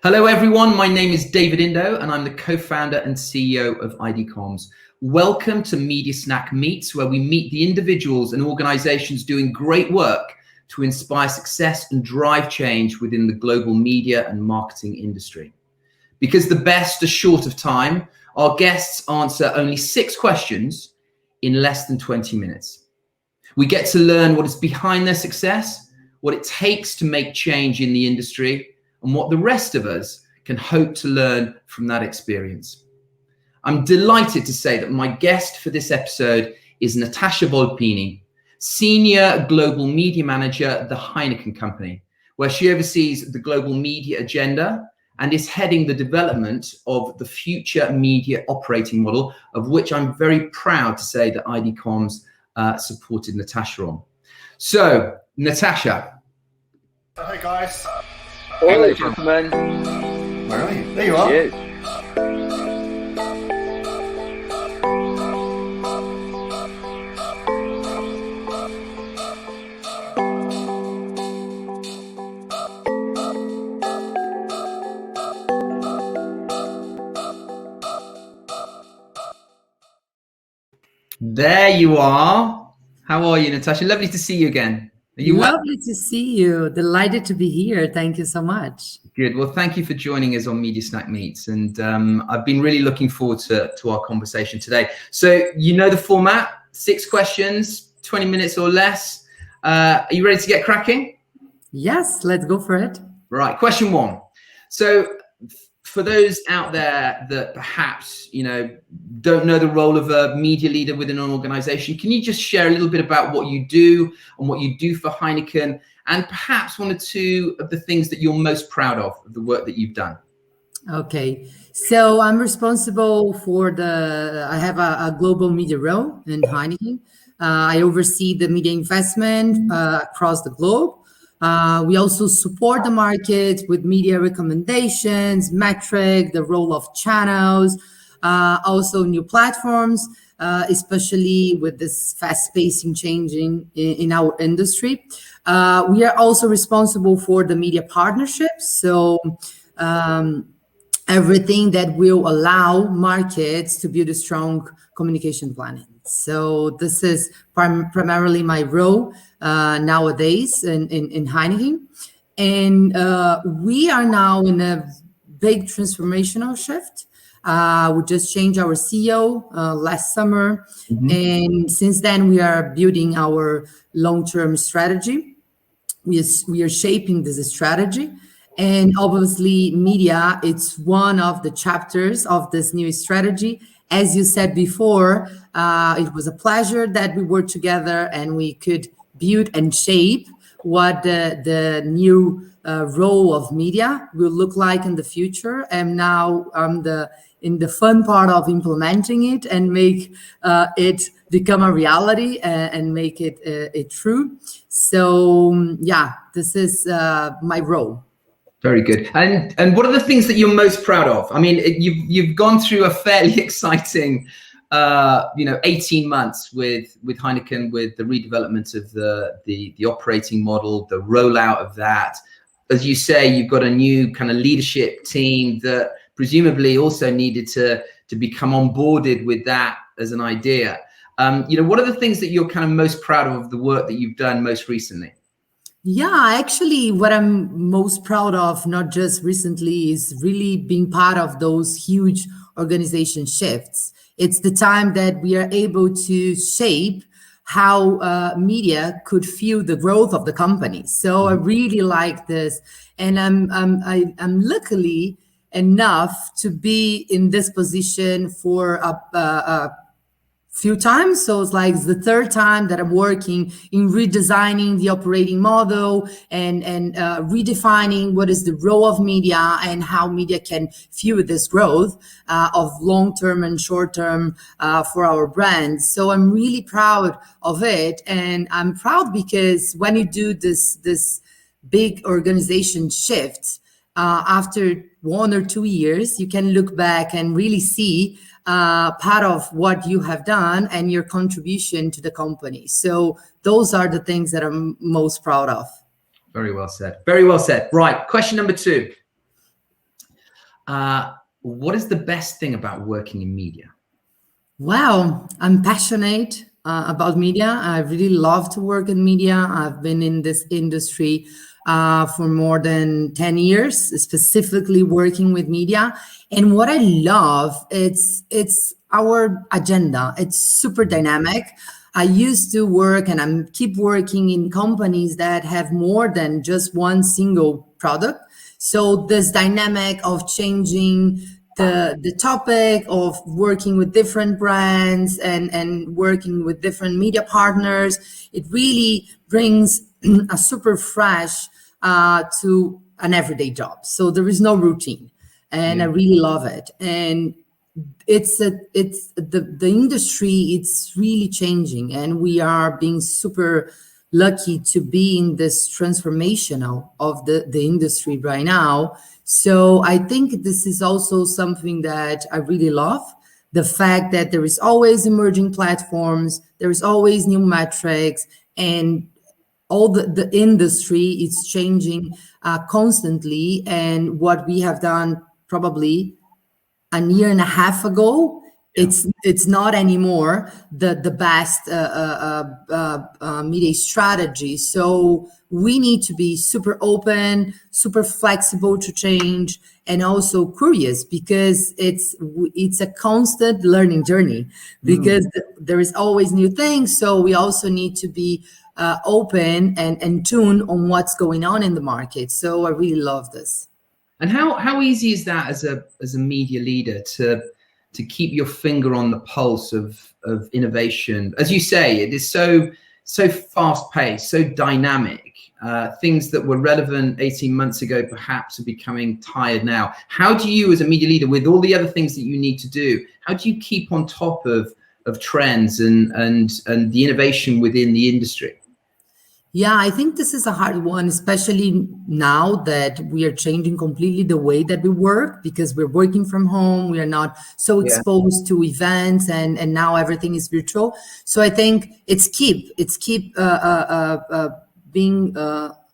Hello everyone, my name is David Indo and I'm the co-founder and CEO of ID Comms. Welcome to Media Snack Meets, where we meet the individuals and organizations doing great work to inspire success and drive change within the global media and marketing industry. Because the best are short of time, our guests answer only 6 questions in less than 20 minutes. We get to learn what is behind their success, what it takes to make change in the industry, and what the rest of us can hope to learn from that experience. I'm delighted to say that my guest for this episode is Natacha Volpini, Senior Global Media Manager at the Heineken Company, where she oversees the global media agenda and is heading the development of the future media operating model, of which I'm very proud to say that ID Comms supported Natacha on. So, Natacha. Hey guys. Hello, gentlemen. Where are you? There you are. Cheers. There you are. How are you, Natacha? Lovely to see you again. Are you Lovely to see you. Delighted to be here. Thank you so much. Good. Well, thank you for joining us on Media Snack Meets. And I've been really looking forward to our conversation today. So you know the format, 6 questions, 20 minutes or less. Are you ready to get cracking? Yes, let's go for it. Right. Question 1. So for those out there that perhaps, don't know the role of a media leader within an organization, can you just share a little bit about what you do and what you do for Heineken, and perhaps 1 or 2 of the things that you're most proud of the work that you've done? Okay, so I'm responsible for I have a global media role in Heineken. I oversee the media investment across the globe. We also support the market with media recommendations, metric, the role of channels, also new platforms, especially with this fast-pacing changing in our industry. We are also responsible for the media partnerships. So everything that will allow markets to build a strong communication planning. So this is primarily my role nowadays in Heineken. And we are now in a big transformational shift. We just changed our CEO last summer. Mm-hmm. And since then, we are building our long-term strategy. We are shaping this strategy. And obviously, media, it's one of the chapters of this new strategy. As you said before, it was a pleasure that we were together and we could build and shape what the new role of media will look like in the future. And now I'm in the fun part of implementing it and make it become a reality and make it true. So yeah, this is my role. Very good. And what are the things that you're most proud of? I mean, you've gone through a fairly exciting 18 months with Heineken, with the redevelopment of the operating model, the rollout of that. As you say, you've got a new kind of leadership team that presumably also needed to become onboarded with that as an idea. What are the things that you're kind of most proud of the work that you've done most recently? Yeah, actually, what I'm most proud of, not just recently, is really being part of those huge organization shifts. It's the time that we are able to shape how media could fuel the growth of the company. So I really like this, and I'm luckily enough to be in this position for a few times. So it's like the 3rd time that I'm working in redesigning the operating model and redefining what is the role of media and how media can fuel this growth of long-term and short-term for our brands. So I'm really proud of it. And I'm proud because when you do this big organization shift, after 1 or 2 years, you can look back and really see part of what you have done and your contribution to the company. So those are the things that I'm most proud of. Very well said. Very well said. Right. Question number 2. What is the best thing about working in media? Wow, I'm passionate about media. I really love to work in media. I've been in this industry for more than 10 years, specifically working with media. And what I love, it's our agenda. It's super dynamic. I used to work and I'm keep working in companies that have more than just one single product. So this dynamic of changing the topic of working with different brands and working with different media partners, it really brings a super fresh to an everyday job. So there is no routine, and I really love it. And it's the industry. It's really changing, and we are being super lucky to be in this transformational of the industry right now. So I think this is also something that I really love. The fact that there is always emerging platforms, there is always new metrics, and all the industry is changing constantly. And what we have done probably a year and a half ago, it's not anymore the best media strategy. So we need to be super open, super flexible to change, and also curious, because it's a constant learning journey, because there is always new things. So we also need to be open and tuned on what's going on in the market. So I really love this. And how easy is that as a media leader to keep your finger on the pulse of innovation? As you say, it is so fast paced, so dynamic. Things that were relevant 18 months ago perhaps are becoming tired now. How do you, as a media leader, with all the other things that you need to do, how do you keep on top of trends and the innovation within the industry? Yeah, I think this is a hard one, especially now that we are changing completely the way that we work, because we're working from home. We are not so exposed to events, and now everything is virtual. So I think it's keep being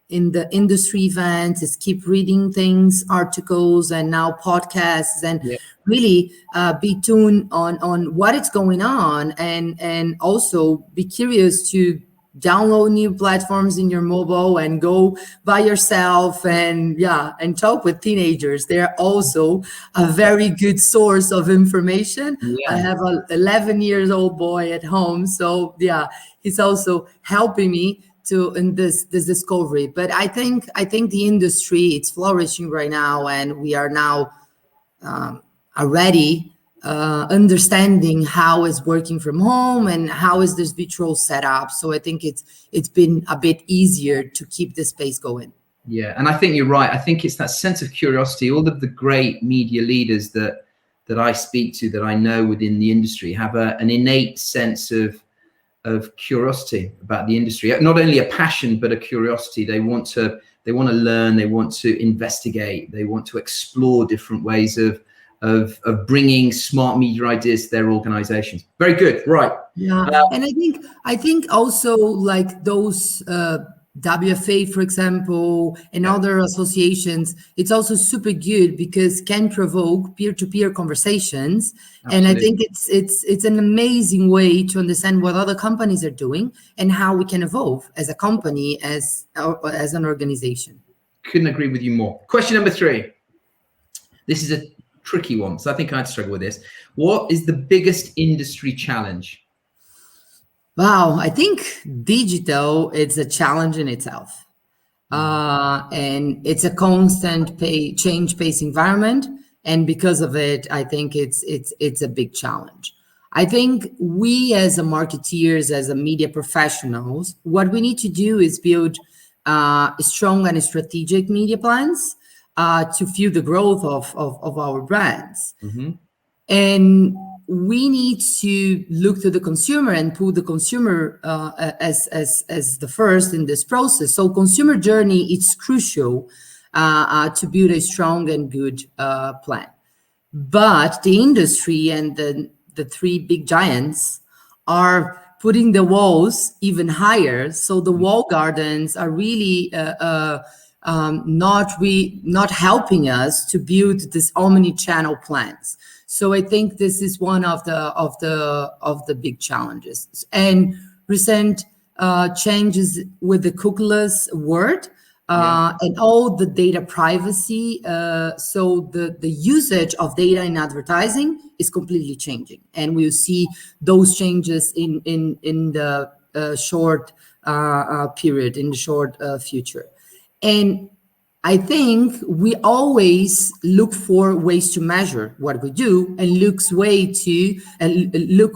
in the industry events, it's keep reading things, articles, and now podcasts, and really be tuned on what is going on, and also be curious to download new platforms in your mobile and go by yourself and talk with teenagers. They're also a very good source of information. I have an 11 years old boy at home, so he's also helping me in this discovery. But I think the industry, it's flourishing right now, and we are now already understanding how is working from home and how is this virtual setup. So I think it's been a bit easier to keep the space going. Yeah, and I think you're right. I think it's that sense of curiosity. All of the great media leaders that I speak to, that I know within the industry, have an innate sense of curiosity about the industry. Not only a passion, but a curiosity. They want to learn. They want to investigate. They want to explore different ways of bringing smart media ideas to their organizations. Very good. Right. Yeah. And I think also, like those WFA, for example, and other associations, it's also super good because can provoke peer-to-peer conversations. Absolutely. And I think it's an amazing way to understand what other companies are doing and how we can evolve as a company, as an organization. Couldn't agree with you more. Question number 3. This is a tricky one, so I think I'd struggle with this. What is the biggest industry challenge? Wow, I think digital, it's a challenge in itself. And it's a constant change-paced environment. And because of it, I think it's a big challenge. I think we as a marketeers, as a media professionals, what we need to do is build strong and strategic media plans to fuel the growth of our brands. And we need to look to the consumer and put the consumer as the first in this process. So consumer journey is crucial to build a strong and good plan. But the industry and the 3 big giants are putting the walls even higher. So the wall gardens are really not helping us to build this omni-channel plans. So I think this is one of the big challenges. And recent changes with the cookieless world and all the data privacy. So the usage of data in advertising is completely changing, and we'll see those changes in the short period, in the short future. And I think we always look for ways to measure what we do, and look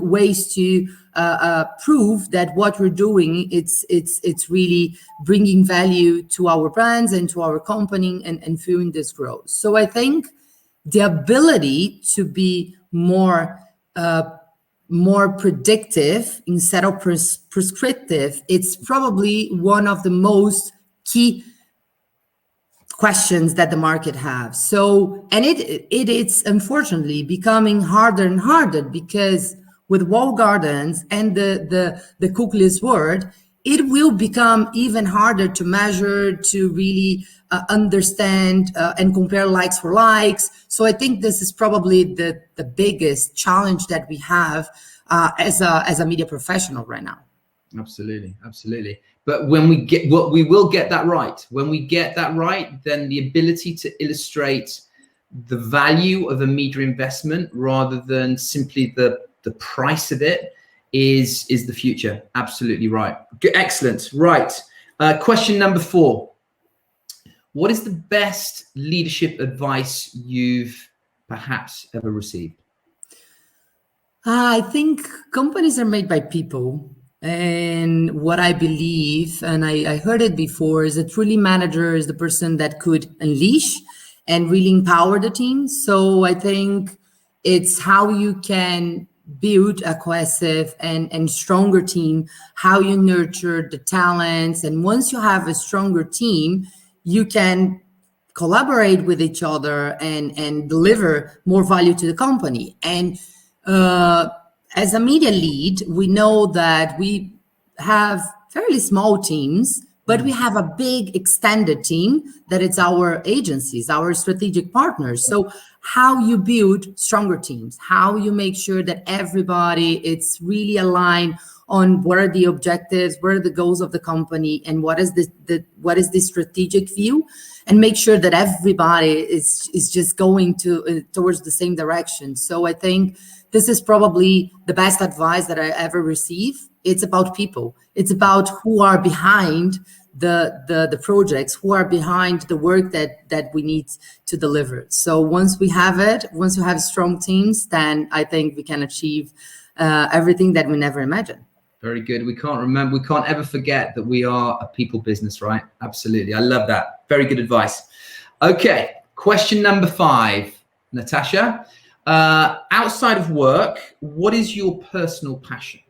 ways to prove that what we're doing it's really bringing value to our brands and to our company and fueling this growth. So I think the ability to be more predictive instead of prescriptive, it's probably one of the most key questions that the market have. So, and it's unfortunately becoming harder and harder, because with walled gardens and the cookieless world, it will become even harder to measure, to really understand and compare likes for likes. So I think this is probably the biggest challenge that we have as a media professional right now. Absolutely. But when we will get that right. When we get that right, then the ability to illustrate the value of a media investment rather than simply the price of it is the future. Absolutely right. Excellent. Right. Question number 4. What is the best leadership advice you've perhaps ever received? I think companies are made by people. And what I believe, and I heard it before, is a truly manager is the person that could unleash and really empower the team. So I think it's how you can build a cohesive and stronger team, how you nurture the talents. And once you have a stronger team, you can collaborate with each other and deliver more value to the company. And as a media lead, we know that we have fairly small teams, but we have a big extended team that it's our agencies, our strategic partners. So how you build stronger teams, how you make sure that everybody it's really aligned on what are the objectives, what are the goals of the company, and what is the strategic view, and make sure that everybody is just going towards the same direction. So I think this is probably the best advice that I ever received. It's about people. It's about who are behind the projects, who are behind the work that we need to deliver. So once we have it, once you have strong teams, then I think we can achieve everything that we never imagined. Very good. We can't ever forget that we are a people business, right? Absolutely. I love that. Very good advice. Okay. Question number 5, Natacha. Outside of work, what is your personal passion?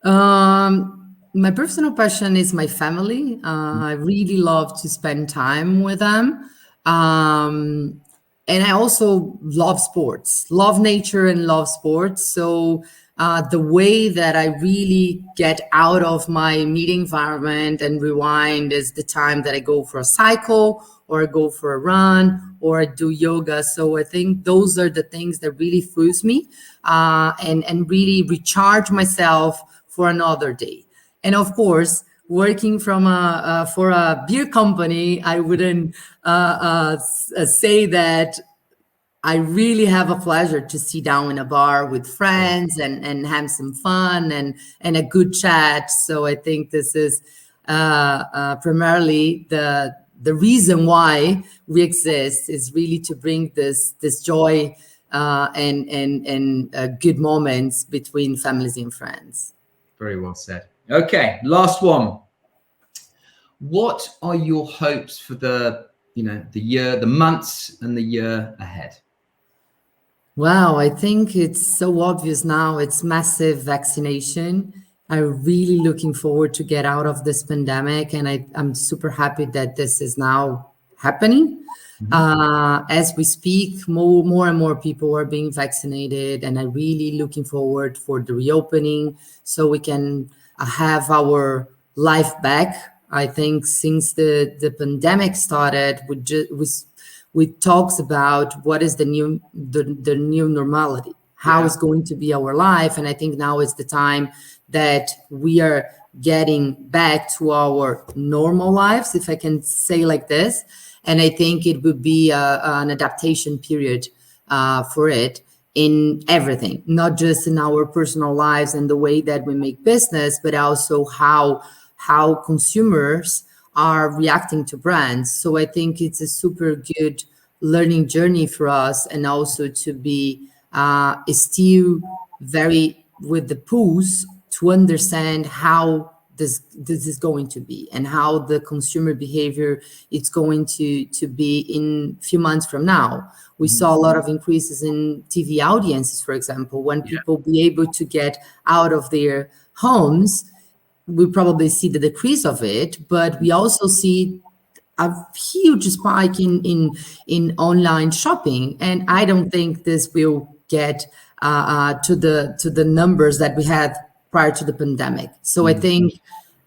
My personal passion is my family. I really love to spend time with them. And I also love sports, love nature and love sports. So the way that I really get out of my meeting environment and rewind is the time that I go for a cycle, or I go for a run, or I do yoga. So I think those are the things that really fuels me and really recharge myself for another day. And of course, working for a beer company, I wouldn't say that I really have a pleasure to sit down in a bar with friends and have some fun and a good chat. So I think this is primarily the reason why we exist, is really to bring this joy and good moments between families and friends. Very well said. Okay, last one. What are your hopes for the year, the months, and the year ahead? Wow, I think it's so obvious now. It's massive vaccination. I'm really looking forward to get out of this pandemic, and I'm super happy that this is now happening. As we speak, more and more people are being vaccinated, and I'm really looking forward for the reopening so we can have our life back I think since the pandemic started, we talks about what is the new normality, how is going to be our life, and I think now is the time that we are getting back to our normal lives, if I can say like this. And I think it would be an adaptation period for it in everything, not just in our personal lives and the way that we make business, but also how consumers are reacting to brands. So I think it's a super good learning journey for us, and also to be still very with the pulse to understand how this is going to be and how the consumer behavior is going to be in a few months from now. We saw a lot of increases in TV audiences, for example, when people be able to get out of their homes. We probably see the decrease of it, but we also see a huge spike in online shopping, and I don't think this will get to the numbers that we had prior to the pandemic. So I think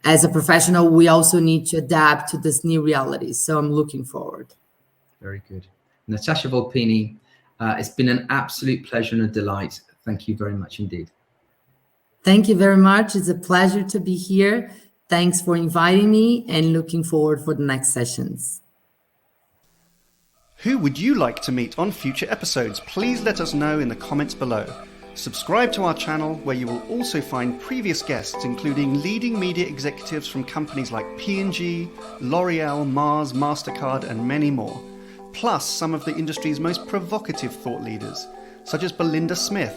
as a professional, we also need to adapt to this new reality. So I'm looking forward. Very good. Natacha Volpini, it's been an absolute pleasure and a delight. Thank you very much indeed. Thank you very much. It's a pleasure to be here. Thanks for inviting me, and looking forward for the next sessions. Who would you like to meet on future episodes? Please let us know in the comments below. Subscribe to our channel, where you will also find previous guests, including leading media executives from companies like P&G, L'Oreal, Mars, MasterCard, and many more. Plus some of the industry's most provocative thought leaders, such as Belinda Smith,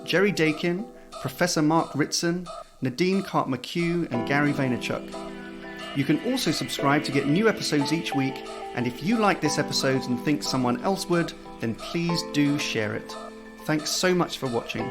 Jerry Dakin, Professor Mark Ritson, Nadine Karp-McHugh, and Gary Vaynerchuk. You can also subscribe to get new episodes each week, and if you like this episode and think someone else would, then please do share it. Thanks so much for watching.